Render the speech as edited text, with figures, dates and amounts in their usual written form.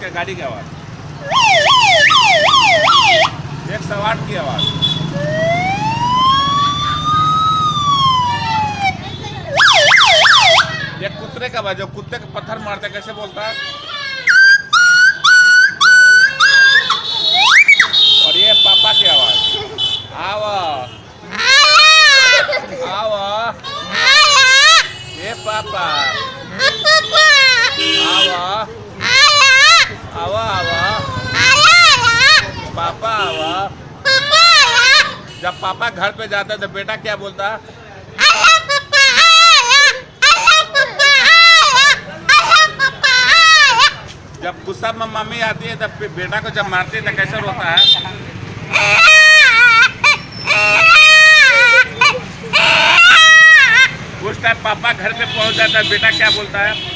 क्या गाड़ी की आवाज, 108 की आवाज। ये कुत्ते का आवाज, जो कुत्ते के पत्थर मारते कैसे बोलता है। और ये पापा की आवाज, आवा आवा, ये पापा, आवा आवा आवा, पापा आवा। जब पापा घर पे जाता है तो बेटा क्या बोलता है। जब गुस्सा में मम्मी आती है तब बेटा को जब मारती है तो कैसे रोता है। उस टाइम पापा घर पे पहुंच जाता है, बेटा क्या बोलता है।